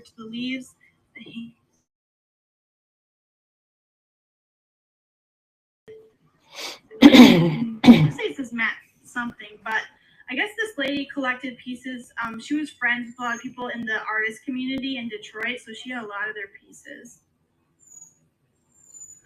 to the leaves. I say it says Matt something, but I guess this lady collected pieces. She was friends with a lot of people in the artist community in Detroit, so she had a lot of their pieces.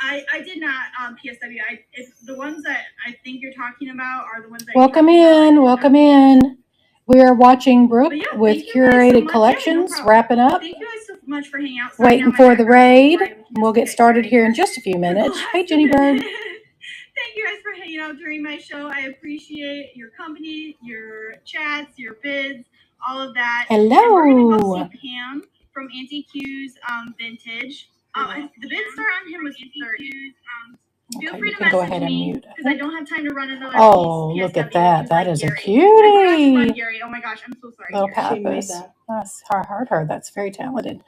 I did not PSW. If the ones that I think you're talking about are the ones that welcome in. We are watching Brooke with Curated Collections, wrapping up. Thank you guys so much for hanging out. Waiting for the raid. We'll get started here in just a few minutes. Hey, Jenny Bird. Thank you guys for hanging out during my show. I appreciate your company, your chats, your bids, all of that. Hello. And we're going to go see Pam from Auntie Q's Vintage. The bid start on him was 30. Feel free to go ahead and me mute. because I don't have time to run another piece. Look at that. That is a cutie. Gary. Oh my gosh, I'm so sorry. Little Pappas. That's heard her. That's very talented.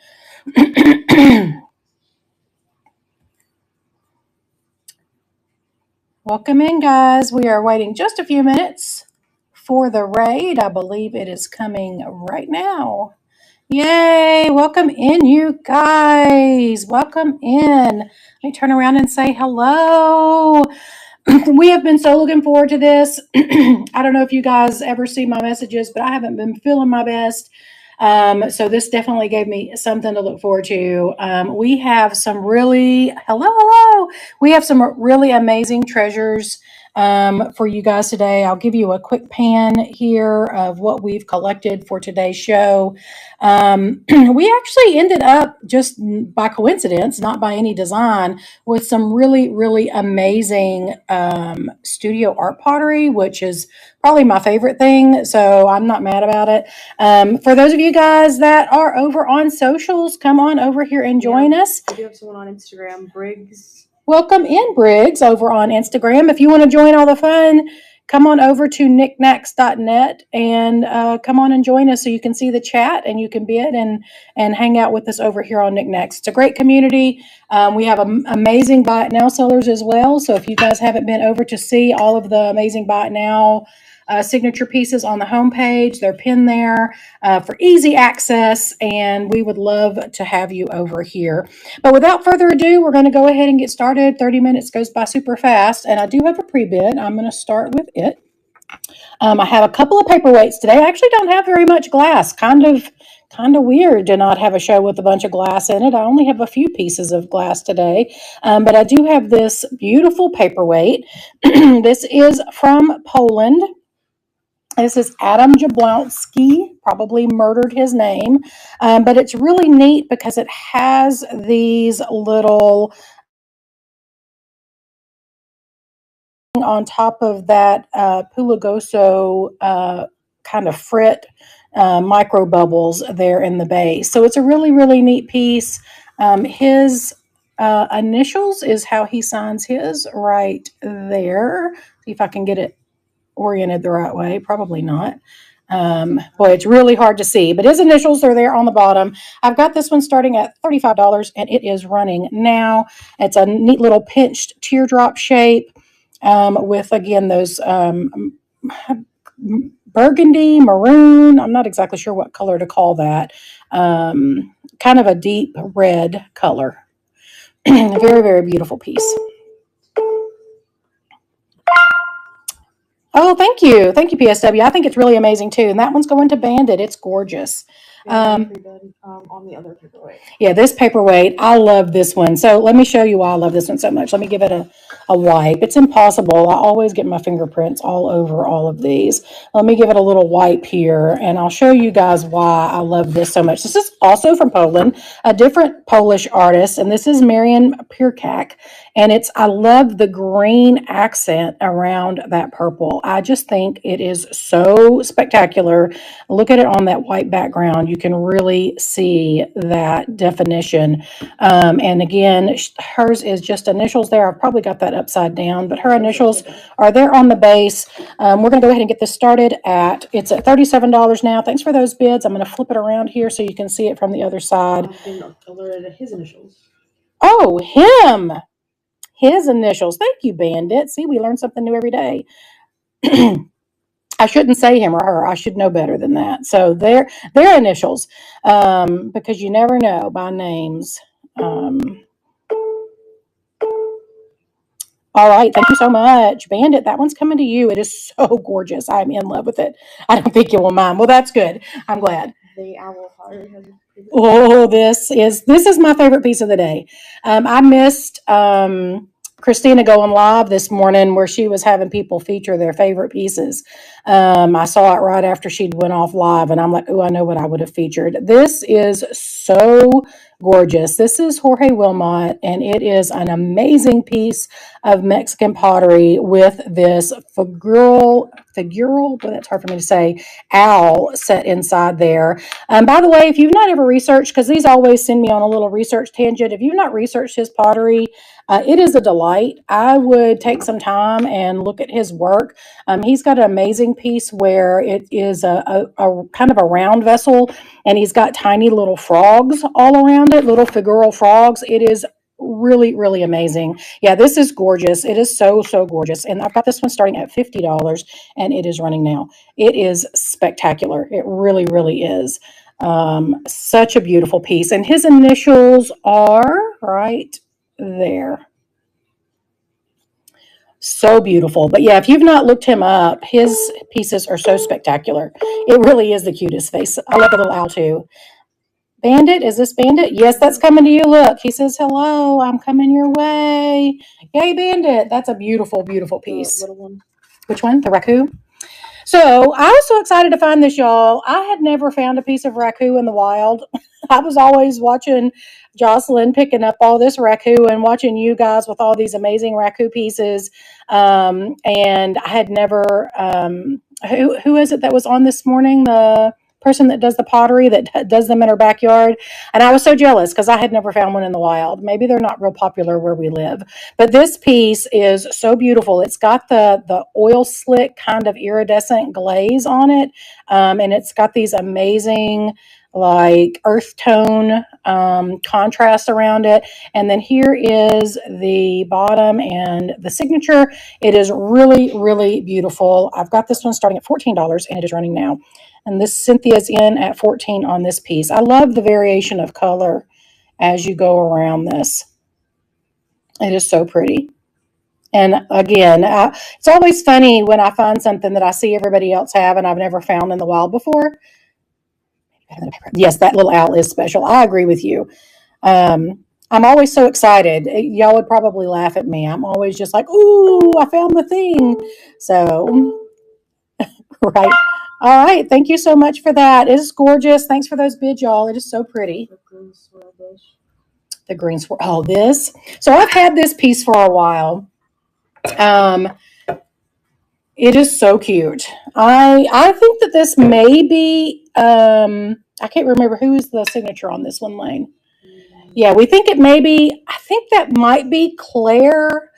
Welcome in, guys. We are waiting just a few minutes for the raid. I believe it is coming right now. Yay! Welcome in, you guys. Welcome in. Let me turn around and say hello. We have been so looking forward to this. I don't know if you guys ever see my messages, but I haven't been feeling my best. So this definitely gave me something to look forward to. We have some really, hello. We have some really amazing treasures for you guys today. I'll give you a quick pan here of what we've collected for today's show. We actually ended up just by coincidence, not by any design, with some really, really amazing studio art pottery, which is probably my favorite thing. So I'm not mad about it. For those of you guys that are over on socials, come on over here and join us. We do have someone on Instagram, Briggs. Welcome in, Briggs, over on Instagram. If you want to join all the fun, come on over to Niknax.net and come on and join us so you can see the chat and you can bid and hang out with us over here on Niknax. It's a great community. We have amazing buy it now sellers as well. So if you guys haven't been over to see all of the amazing buy it now signature pieces on the homepage, they're pinned there for easy access, and we would love to have you over here. But without further ado, we're going to go ahead and get started. 30 minutes goes by super fast, and I do have a pre-bid. I'm going to start with it. I have a couple of paperweights today. I actually don't have very much glass. Kind of weird to not have a show with a bunch of glass in it. I only have a few pieces of glass today, but I do have this beautiful paperweight. This is from Poland. This is Adam Jablonski, probably murdered his name, but it's really neat because it has these little on top of that Pulagoso kind of frit micro bubbles there in the base. So it's a really, really neat piece. His initials is how he signs his right there. See if I can get it oriented the right way. Probably not. Boy, it's really hard to see, but his initials are there on the bottom. I've got this one starting at $35 and it is running now. It's a neat little pinched teardrop shape with, again, those burgundy, maroon. I'm not exactly sure what color to call that. Kind of a deep red color. Very, very beautiful piece. Oh, thank you. Thank you, PSW. I think it's really amazing, too. And that one's going to Bandit. It's gorgeous. On the other paperweight. Yeah, this paperweight, I love this one. So let me show you why I love this one so much. Let me give it a wipe. It's impossible. I always get my fingerprints all over all of these. Let me give it a little wipe here, and I'll show you guys why I love this so much. This is also from Poland, a different Polish artist, and this is Marian Pierkak. And I love the green accent around that purple. I just think it is so spectacular. Look at it on that white background. You can really see that definition. And again, hers is just initials there. I've probably got that upside down, but her initials are there on the base. We're going to go ahead and get this started it's at $37 now. Thanks for those bids. I'm going to flip it around here so you can see it from the other side. His initials. Oh, him. His initials. Thank you, Bandit. See, we learn something new every day. I shouldn't say him or her. I should know better than that. So their initials, because you never know by names. All right, thank you so much, Bandit. That one's coming to you. It is so gorgeous. I'm in love with it. I don't think you will mind. Well, that's good. I'm glad. The owl pottery has a pretty good. Oh, this is my favorite piece of the day. I missed Christina going live this morning where she was having people feature their favorite pieces. I saw it right after she'd went off live, and I'm like, oh, I know what I would have featured. This is so gorgeous. This is Jorge Wilmot, and it is an amazing piece of Mexican pottery with this figural, boy, that's hard for me to say, owl set inside there. By the way, if you've not ever researched, because these always send me on a little research tangent, if you've not researched his pottery, it is a delight. I would take some time and look at his work. He's got an amazing piece where it is a kind of a round vessel, and he's got tiny little frogs all around it, little figural frogs. It is really, really amazing. Yeah, this is gorgeous. It is so, so gorgeous. And I've got this one starting at $50, and it is running now. It is spectacular. It really, really is. Such a beautiful piece. And his initials are right there. So beautiful. But yeah, if you've not looked him up, his pieces are so spectacular. It really is the cutest face. I love the little owl too. Bandit, is this Bandit? Yes, that's coming to you. Look, he says, hello, I'm coming your way. Yay, Bandit. That's a beautiful, beautiful piece. Little one. Which one? The raccoon? So I was so excited to find this, y'all. I had never found a piece of raku in the wild. I was always watching Jocelyn picking up all this raku and watching you guys with all these amazing raku pieces. And I had never, who is it that was on this morning? The person that does the pottery, that does them in her backyard. And I was so jealous because I had never found one in the wild. Maybe they're not real popular where we live. But this piece is so beautiful. It's got the oil slick kind of iridescent glaze on it. And it's got these amazing like earth tone contrast around it. And then here is the bottom and the signature. It is really, really beautiful. I've got this one starting at $14, and it is running now. And this Cynthia's in at 14 on this piece. I love the variation of color as you go around this. It is so pretty. And again, it's always funny when I find something that I see everybody else have and I've never found in the wild before. Yes, that little owl is special. I agree with you. I'm always so excited. Y'all would probably laugh at me. I'm always just like, ooh, I found the thing. So, right. All right. Thank you so much for that. It is gorgeous. Thanks for those bids, y'all. It is so pretty. The green swirl dish. The green swirl. Oh, this. So I've had this piece for a while. It is so cute. I think that this may be, I can't remember who is the signature on this one, Lane. Yeah, we think it may be, I think that might be Claire,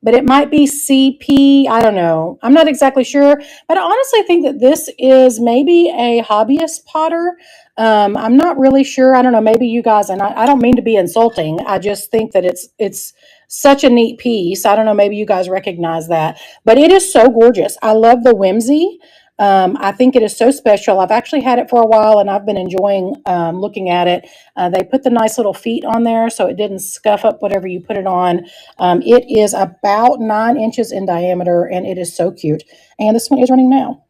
but it might be CP. I don't know. I'm not exactly sure, but I honestly think that this is maybe a hobbyist potter. I'm not really sure. I don't know. Maybe you guys, and I don't mean to be insulting. I just think that it's such a neat piece. I don't know. Maybe you guys recognize that, but it is so gorgeous. I love the whimsy. I think it is so special. I've actually had it for a while, and I've been enjoying looking at it. They put the nice little feet on there so it didn't scuff up whatever you put it on. It is about 9 inches in diameter, and it is so cute. And this one is running now.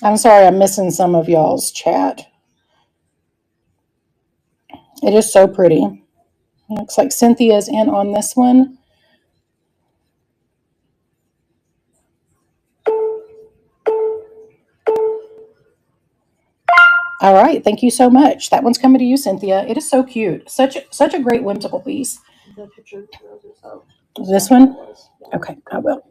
I'm sorry, I'm missing some of y'all's chat. It is so pretty. It looks like Cynthia's in on this one. All right, thank you so much. That one's coming to you, Cynthia. It is so cute. Such a great whimsical piece. The picture of this one? Okay, I will.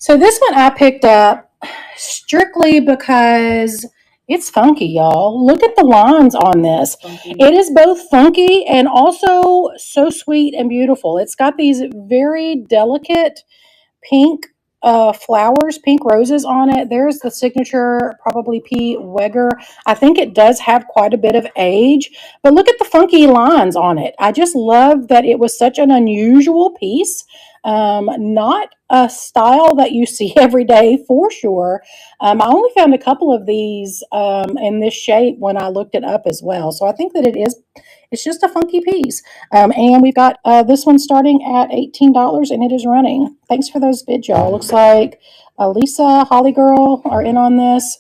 So this one I picked up strictly because it's funky, y'all. Look at the lines on this. It is both funky and also so sweet and beautiful. It's got these very delicate pink flowers, pink roses on it. There's the signature, probably P. Weger. I think it does have quite a bit of age, but look at the funky lines on it. I just love that it was such an unusual piece. Not a style that you see every day for sure. I only found a couple of these in this shape when I looked it up as well. So I think that it's just a funky piece. And we've got this one starting at $18 and it is running. Thanks for those bids, y'all. Looks like Lisa, Holly Girl are in on this.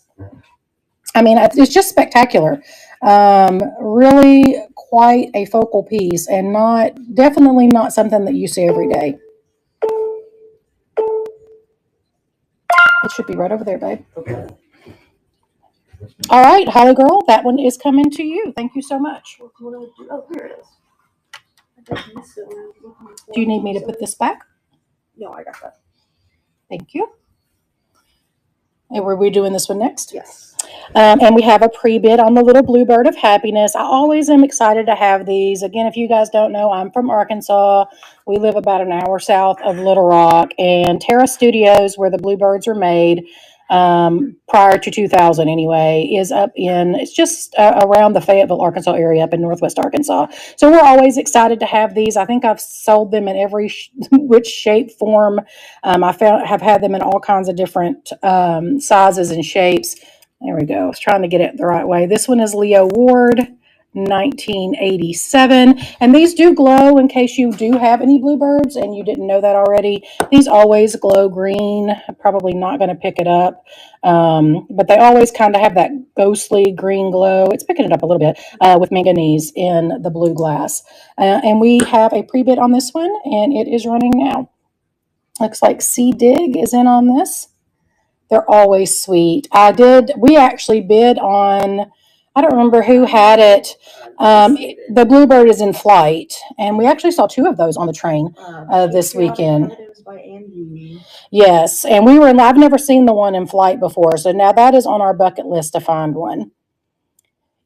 I mean, it's just spectacular. Really quite a focal piece and definitely not something that you see every day. It should be right over there, babe. Okay. All right, Holly Girl, that one is coming to you. Thank you so much. What do I do? Oh, here it is. I just missed it when I was looking for Do you it. need me to put this back? No, I got that. Thank you. And were we doing this one next? Yes. And we have a pre-bid on the Little Bluebird of Happiness. I always am excited to have these. Again, if you guys don't know, I'm from Arkansas. We live about an hour south of Little Rock. And Terra Studios, where the Bluebirds were made, prior to 2000 anyway, is up it's just around the Fayetteville, Arkansas area, up in Northwest Arkansas. So we're always excited to have these. I think I've sold them in every which shape, form. Have had them in all kinds of different sizes and shapes. There we go. I was trying to get it the right way. This one is Leo Ward, 1987. And these do glow in case you do have any bluebirds and you didn't know that already. These always glow green. I'm probably not going to pick it up. But they always kind of have that ghostly green glow. It's picking it up a little bit with manganese in the blue glass. And we have a pre-bid on this one and it is running now. Looks like C Dig is in on this. They're always sweet. We actually bid on, I don't remember who had it. The Bluebird is in flight, and we actually saw two of those on the train this weekend. Evidence by Auntie. Yes, and I've never seen the one in flight before, so now that is on our bucket list to find one.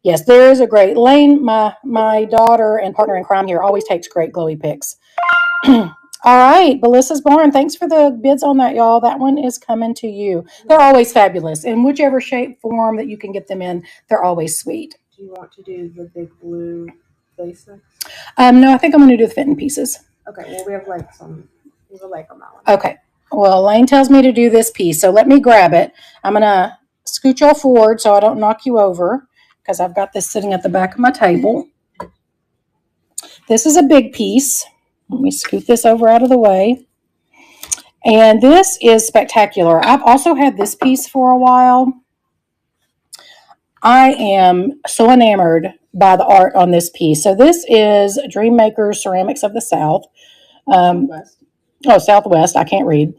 Yes, there is a great Lane. My daughter and partner in crime here always takes great glowy pics. All right, Melissa's Barn. Thanks for the bids on that, y'all. That one is coming to you. They're always fabulous. In whichever shape, form that you can get them in, they're always sweet. Do you want to do the big blue lace next? No, I think I'm going to do the fitting pieces. Okay, well, we have a lake on that one. Okay. Well, Elaine tells me to do this piece, so let me grab it. I'm going to scoot y'all forward so I don't knock you over because I've got this sitting at the back of my table. This is a big piece. Let me scoot this over out of the way. And this is spectacular. I've also had this piece for a while. I am so enamored by the art on this piece. So this is Dreammaker Ceramics of the South. Southwest. I can't read.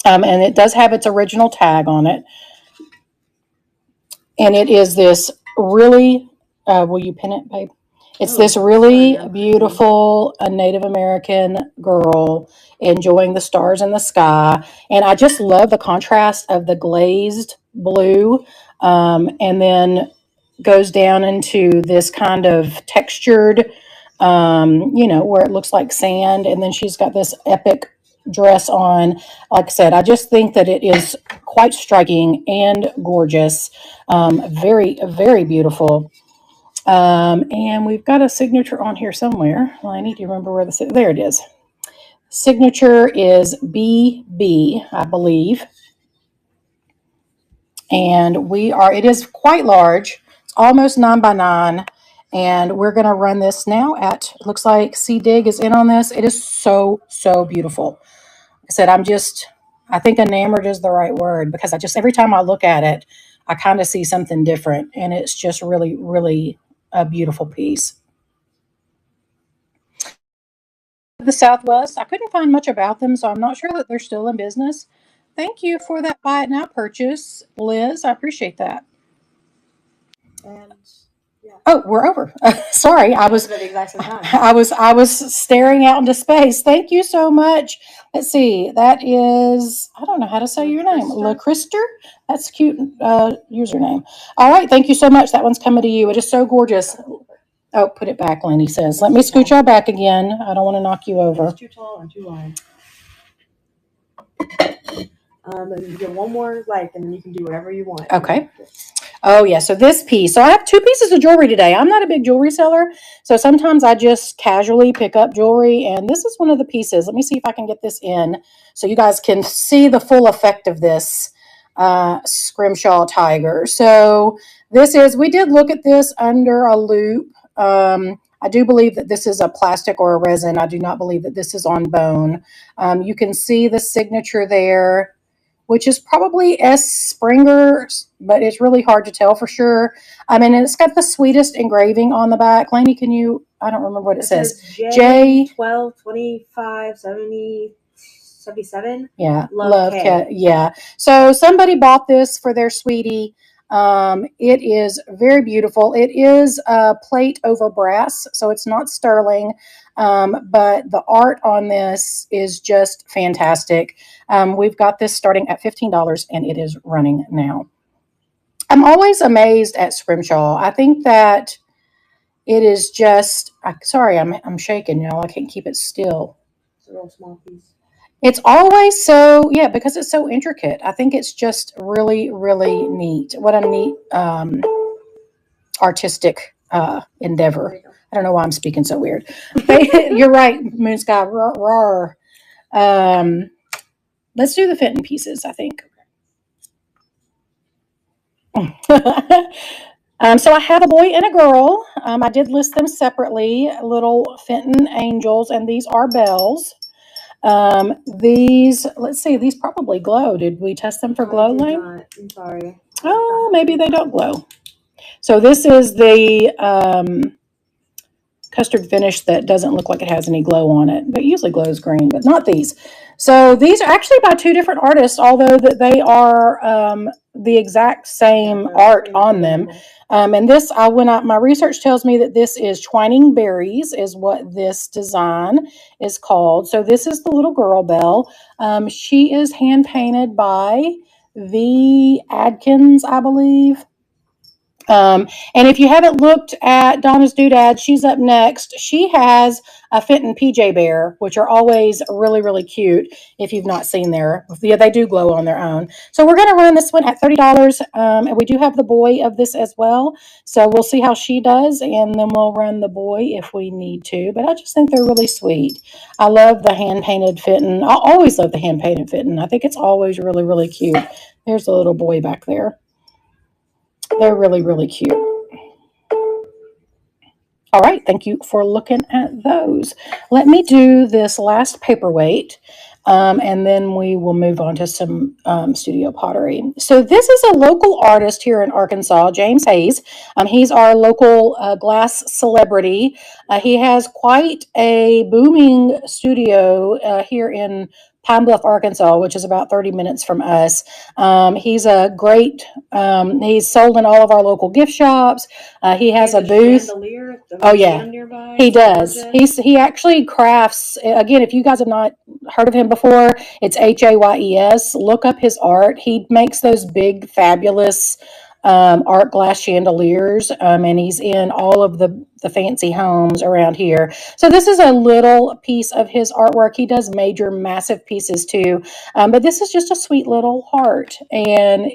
And it does have its original tag on it. And it is this really, will you pin it, babe? It's this really beautiful Native American girl enjoying the stars in the sky. And I just love the contrast of the glazed blue and then goes down into this kind of textured, where it looks like sand. And then she's got this epic dress on. Like I said, I just think that it is quite striking and gorgeous. Very, very beautiful. And we've got a signature on here somewhere. Well, I need to remember where there it is. Signature is BB, I believe. And it is quite large. It's almost 9 by 9. And we're going to run this now looks like C Dig is in on this. It is so, so beautiful. Like I said, I think enamored is the right word because every time I look at it, I kind of see something different. And it's just really, really a beautiful piece. The Southwest, I couldn't find much about them, so I'm not sure that they're still in business. Thank you for that buy it now purchase, Liz. I appreciate that. And yeah. Oh, we're over. Sorry, I was staring out into space. Thank you so much. Let's see. That is, I don't know how to say your name. LaCrister? That's a cute username. All right. Thank you so much. That one's coming to you. It is so gorgeous. Oh, put it back, Lenny says. Let me scoot y'all back again. I don't want to knock you over. It's too tall and too wide. And you get one more like, and then you can do whatever you want. Okay. Oh yeah, so this piece. So I have two pieces of jewelry today. I'm not a big jewelry seller, so sometimes I just casually pick up jewelry, and this is one of the pieces. Let me see if I can get this in so you guys can see the full effect of this scrimshaw tiger. So this is, we did look at this under a loop. I do believe that this is a plastic or a resin. I do not believe that this is on bone. You can see the signature there, which is probably S. Springer, but it's really hard to tell for sure. I mean, it's got the sweetest engraving on the back. Lainey, can you, I don't remember what it says. J 12 25 70 77. Yeah, Love K. Yeah. So somebody bought this for their sweetie. It is very beautiful. It is plate over brass, so it's not sterling. But the art on this is just fantastic. We've got this starting at $15 and it is running now. I'm always amazed at scrimshaw. I think that it is just, sorry, I'm shaking, y'all. I can't keep it still. It's a real small piece. It's always so, yeah, because it's so intricate. I think it's just really, really neat. What a neat artistic endeavor. I don't know why I'm speaking so weird. You're right, Moon Sky. Roar. Let's do the Fenton pieces, I think. So I have a boy and a girl. I did list them separately, little Fenton angels, and these are bells. These, let's see, these probably glow. Did we test them for glow, Lane? I'm sorry. Oh, maybe they don't glow. So this is the custard finish that doesn't look like it has any glow on it, but usually glows green, but not these. So these are actually by two different artists, although that they are the exact same art on them. And this, my research tells me that this is Twining Berries is what this design is called. So this is the little girl bell. She is hand painted by V. Adkins, I believe. And if you haven't looked at Donna's Doodad, she's up next. She has a Fenton PJ Bear, which are always really, really cute if you've not seen there. Yeah, they do glow on their own. So we're going to run this one at $30. And we do have the boy of this as well. So we'll see how she does, and then we'll run the boy if we need to. But I just think they're really sweet. I love the hand-painted Fenton. I always love the hand-painted Fenton. I think it's always really, really cute. There's a little boy back there. They're really, really cute. All right, thank you for looking at those. Let me do this last paperweight, and then we will move on to some studio pottery. So this is a local artist here in Arkansas, James Hayes. He's our local glass celebrity. He has quite a booming studio here in Pine Bluff, Arkansas, which is about 30 minutes from us. He's a great, he's sold in all of our local gift shops. He has a booth. Oh yeah, he does. He actually crafts, again, if you guys have not heard of him before, it's Hayes. Look up his art. He makes those big, fabulous art glass chandeliers, and he's in all of the fancy homes around here. So this is a little piece of his artwork. He does major, massive pieces too, but this is just a sweet little heart, and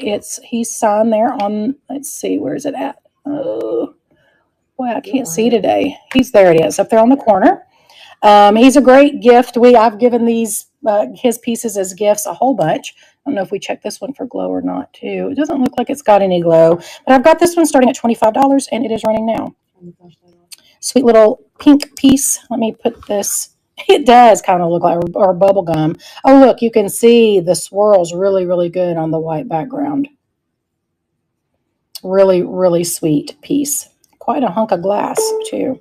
he's signed there on, let's see, where is it at? Oh, boy, I can't see today. There it is, up there on the corner. He's a great gift. I've given these his pieces as gifts a whole bunch. I don't know if we check this one for glow or not too. It doesn't look like it's got any glow, but I've got this one starting at $25 and it is running now. Sweet little pink piece. Let me put this. It does kind of look like our bubble gum. Oh, look, you can see the swirls really, really good on the white background. Really, really sweet piece. Quite a hunk of glass too.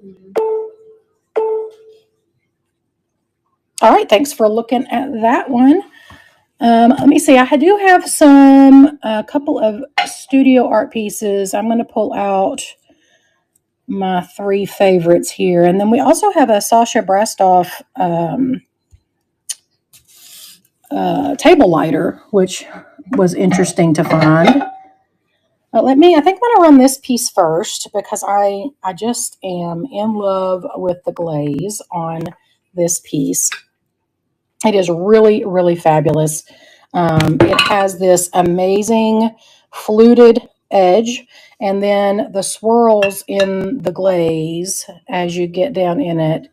All right, thanks for looking at that one. Let me see. I do have a couple of studio art pieces. I'm going to pull out my three favorites here. And then we also have a Sasha Brastoff table lighter, which was interesting to find. I think I'm going to run this piece first because I just am in love with the glaze on this piece. It is really, really fabulous. It has this amazing fluted edge, and then the swirls in the glaze as you get down in it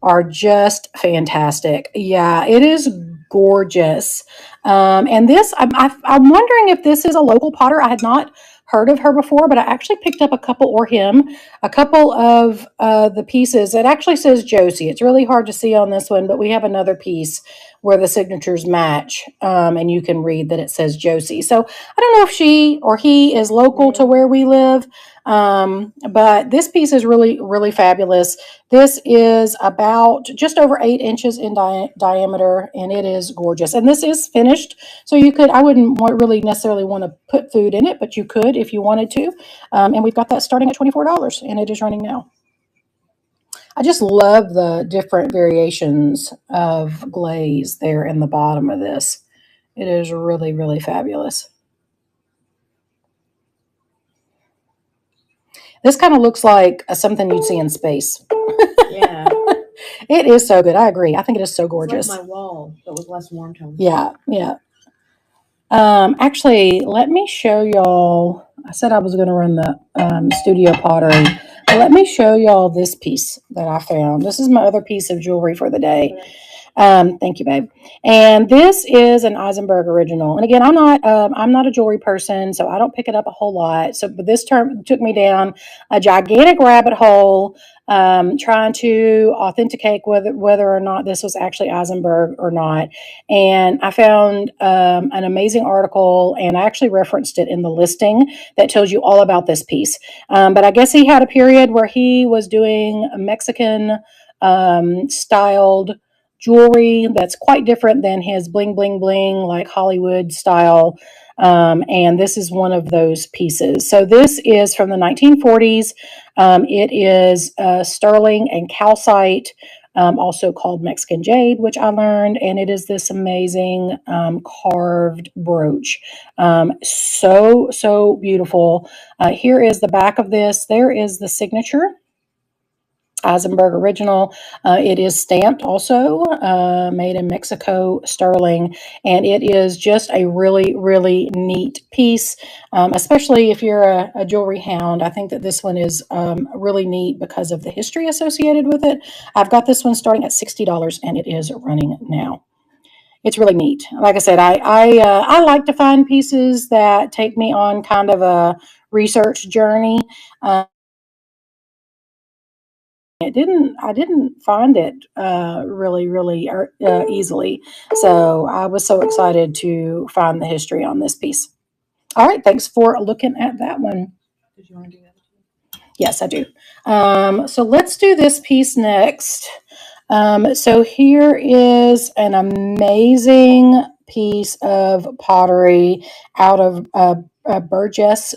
are just fantastic. Yeah, it is gorgeous. And this, I'm wondering if this is a local potter. I had not heard of her before, but I actually picked up a couple, or him, a couple of the pieces. It actually says Josie. It's really hard to see on this one, but we have another piece where the signatures match, and you can read that it says Josie. So I don't know if she or he is local to where we live, but this piece is really, really fabulous. This is about just over 8 inches in diameter, and it is gorgeous. And this is finished, so you could, I wouldn't really necessarily want to put food in it, but you could if you wanted to. And we've got that starting at $24, and it is running now. I just love the different variations of glaze there in the bottom of this. It is really, really fabulous. This kind of looks like something you'd see in space. Yeah. It is so good. I agree. I think it is so gorgeous. It's like my wall, but with less warm tone. Yeah, yeah. Actually, let me show y'all. I said I was going to run the studio pottery. But let me show y'all this piece that I found. This is my other piece of jewelry for the day. Thank you, babe. And this is an Eisenberg original. And again, I'm not a jewelry person, so I don't pick it up a whole lot. So, but this term took me down a gigantic rabbit hole, trying to authenticate whether or not this was actually Eisenberg or not. And I found an amazing article, and I actually referenced it in the listing that tells you all about this piece. But I guess he had a period where he was doing a Mexican styled jewelry that's quite different than his bling bling bling like Hollywood style, and this is one of those pieces. So this is from the 1940s. It is sterling and calcite, also called Mexican jade, which I learned, and it is this amazing carved brooch. So beautiful. Here is the back of this. There is the signature. Eisenberg original. It is stamped also, made in Mexico, sterling, and it is just a really, really neat piece, especially if you're a jewelry hound. I think that this one is really neat because of the history associated with it. I've got this one starting at $60, and it is running now. It's really neat. Like I said, I like to find pieces that take me on kind of a research journey. I didn't find it really easily. So I was so excited to find the history on this piece. All right, thanks for looking at that one. Did you want to do that? Yes, I do. So let's do this piece next. So here is an amazing piece of pottery out of Burgess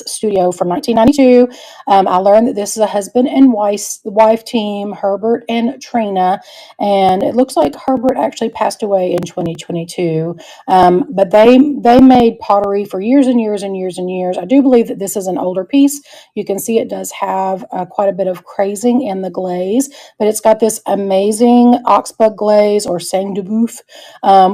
Studio from 1992. I learned that this is a husband and wife team, Herbert and Trina, and it looks like Herbert actually passed away in 2022. But they made pottery for years and years and years and years. I do believe that this is an older piece. You can see it does have quite a bit of crazing in the glaze, but it's got this amazing oxbug glaze or sang de boeuf,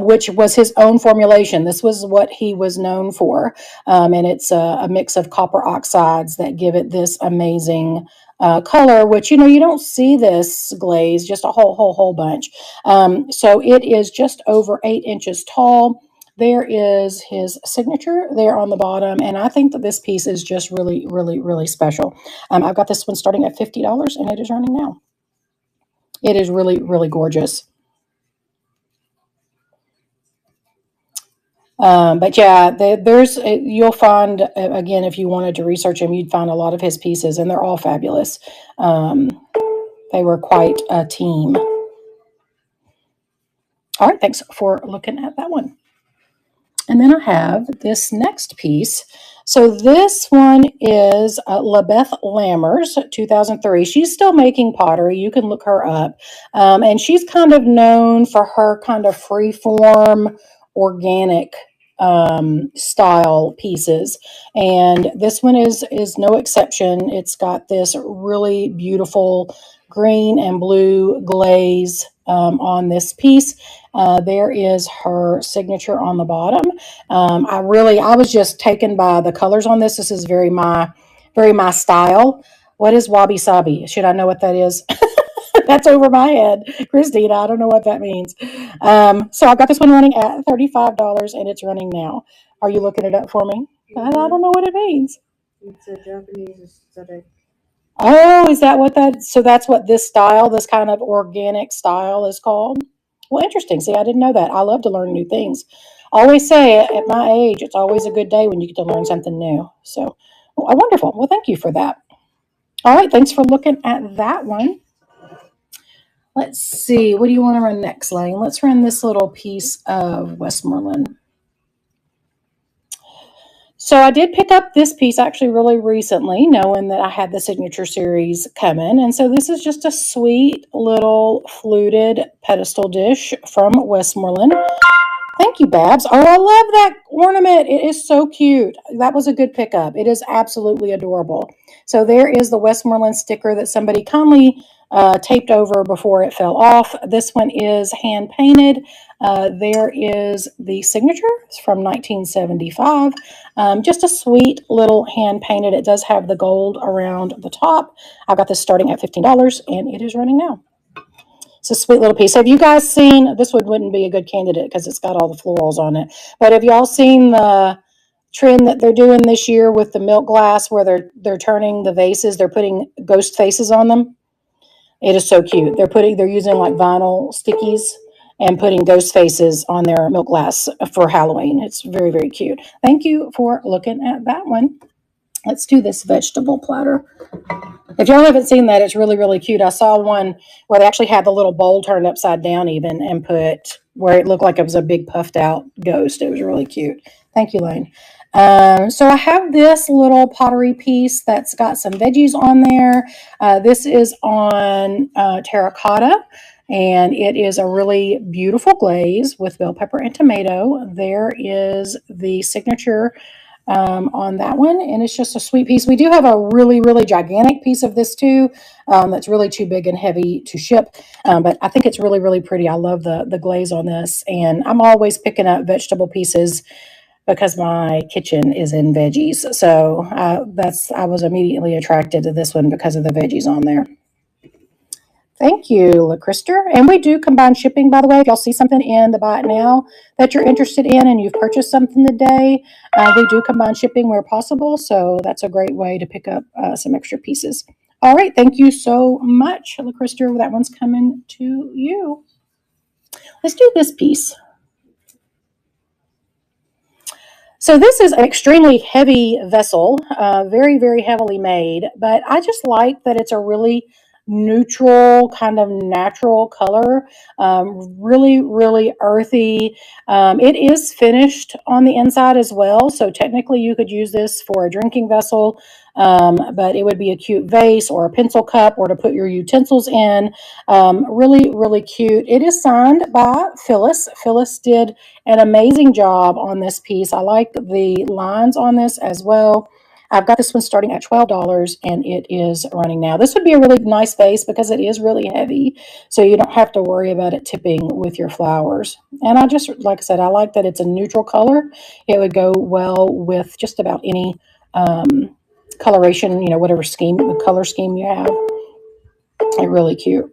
which was his own formulation. This was what he was known for. And it's a mix of copper oxides that give it this amazing color, which, you don't see this glaze just a whole bunch. So it is just over 8 inches tall. There is his signature there on the bottom, and I think that this piece is just really special. I've got this one starting at $50, and it is running now. It is really gorgeous. But yeah, you'll find, again, if you wanted to research him, you'd find a lot of his pieces, and they're all fabulous. They were quite a team. All right, thanks for looking at that one. And then I have this next piece. So this one is LaBeth Lammers, 2003. She's still making pottery. You can look her up. And she's kind of known for her kind of free-form, organic style pieces, and this one is no exception. It's got this really beautiful green and blue glaze on this piece. There is her signature on the bottom. I was just taken by the colors on this. This is very my style. What is wabi sabi? Should I know what that is? That's over my head. Christina, I don't know what that means. So I've got this one running at $35 and it's running now. Are you looking it up for me? I don't know what it means. It's a Japanese aesthetic. Oh, is that what so that's what this style, this kind of organic style is called? Well, interesting. See, I didn't know that. I love to learn new things. I always say at my age, it's always a good day when you get to learn something new. So, wonderful. Well, thank you for that. All right. Thanks for looking at that one. Let's see. What do you want to run next, Lane? Let's run this little piece of Westmoreland. So I did pick up this piece actually really recently, knowing that I had the signature series coming. And so this is just a sweet little fluted pedestal dish from Westmoreland. Thank you, Babs. Oh, I love that ornament. It is so cute. That was a good pickup. It is absolutely adorable. So there is the Westmoreland sticker that somebody kindly taped over before it fell off. This one is hand painted. There is the signature. It's from 1975. Just a sweet little hand painted. It does have the gold around the top. I got this starting at $15 and it is running now. It's a sweet little piece. Have you guys seen, this wouldn't be a good candidate because it's got all the florals on it, but have y'all seen the trend that they're doing this year with the milk glass where they're turning the vases, they're putting ghost faces on them? It is so cute. They're using like vinyl stickies and putting ghost faces on their milk glass for Halloween. It's very, very cute. Thank you for looking at that one. Let's do this vegetable platter. If y'all haven't seen that, it's really, really cute. I saw one where they actually had the little bowl turned upside down even and put where it looked like it was a big puffed out ghost. It was really cute. Thank you, Lane. So I have this little pottery piece that's got some veggies on there. This is on terracotta, and it is a really beautiful glaze with bell pepper and tomato. There is the signature on that one, and it's just a sweet piece. We do have a really, really gigantic piece of this too that's really too big and heavy to ship, but I think it's really, really pretty. I love the glaze on this, and I'm always picking up vegetable pieces because my kitchen is in veggies. So I was immediately attracted to this one because of the veggies on there. Thank you, LaCrister. And we do combine shipping, by the way. If y'all see something in the Buy It Now that you're interested in and you've purchased something today, we do combine shipping where possible. So that's a great way to pick up some extra pieces. All right. Thank you so much, LaCrister. That one's coming to you. Let's do this piece. So this is an extremely heavy vessel, very, very heavily made, but I just like that it's a really neutral, kind of natural color, really, really earthy. It is finished on the inside as well, so technically you could use this for a drinking vessel, but it would be a cute vase or a pencil cup or to put your utensils in. Really, really cute. It is signed by Phyllis. Phyllis did an amazing job on this piece. I like the lines on this as well. I've got this one starting at $12 and it is running now. This would be a really nice vase because it is really heavy, so you don't have to worry about it tipping with your flowers. And I just, like I said, I like that it's a neutral color. It would go well with just about any coloration, whatever color scheme you have. It's really cute.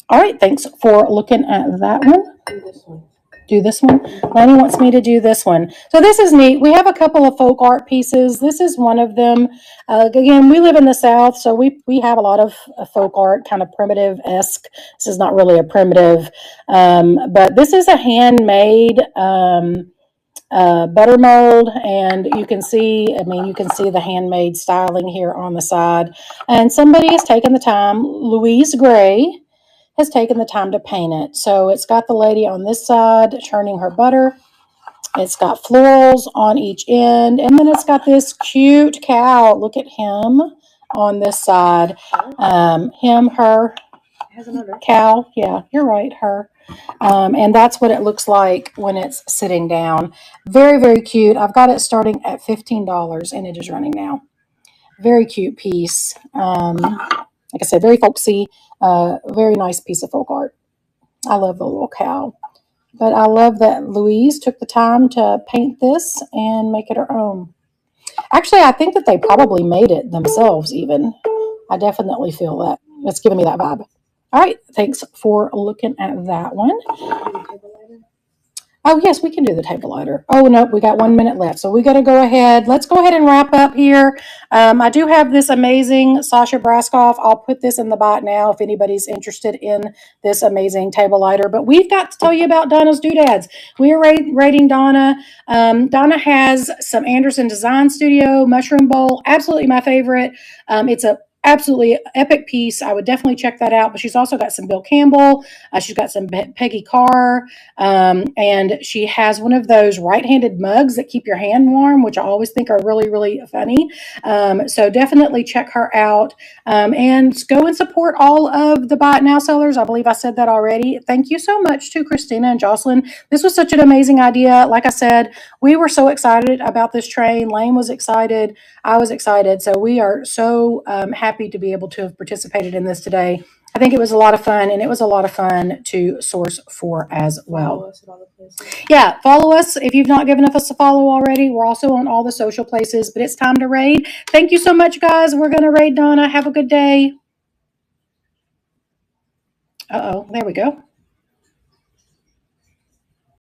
All right, thanks for looking at that one. Do this one. Lenny wants me to do this one. So this is neat. We have a couple of folk art pieces. This is one of them. Again, we live in the South, so we have a lot of folk art, kind of primitive-esque. This is not really a primitive, but this is a handmade butter mold, and you can see the handmade styling here on the side. And somebody has taken the time, Louise Gray, has taken the time to paint it. So it's got the lady on this side churning her butter. It's got florals on each end. And then it's got this cute cow. Look at him on this side. Him, her. has another. cow. Yeah, you're right, her. And that's what it looks like when it's sitting down. Very, very cute. I've got it starting at $15 and it is running now. Very cute piece. Like I said, very folksy. Very nice piece of folk art. I love the little cow. But I love that Louise took the time to paint this and make it her own. Actually, I think that they probably made it themselves even. I definitely feel that. It's giving me that vibe. All right, thanks for looking at that one. Oh, yes, we can do the table lighter. Oh, no, we got 1 minute left. So we got to go ahead. Let's go ahead and wrap up here. I do have this amazing Sasha Braskoff. I'll put this in the bot now if anybody's interested in this amazing table lighter. But we've got to tell you about Donna's Doodads. We are rating Donna. Donna has some Anderson Design Studio Mushroom Bowl. Absolutely my favorite. It's a absolutely epic piece. I would definitely check that out. But she's also got some Bill Campbell. She's got some Peggy Carr. And she has one of those right-handed mugs that keep your hand warm, which I always think are really, really funny. So definitely check her out. And go and support all of the Buy It Now sellers. I believe I said that already. Thank you so much to Christina and Jocelyn. This was such an amazing idea. Like I said, we were so excited about this train. Lane was excited. I was excited. So we are so happy to be able to have participated in this today. I think it was a lot of fun, and it was a lot of fun to source for as well. Follow us at all the places. Yeah, follow us if you've not given us a follow already. We're also on all the social places, but it's time to raid. Thank you so much, guys. We're going to raid Donna. Have a good day. Uh-oh, there we go.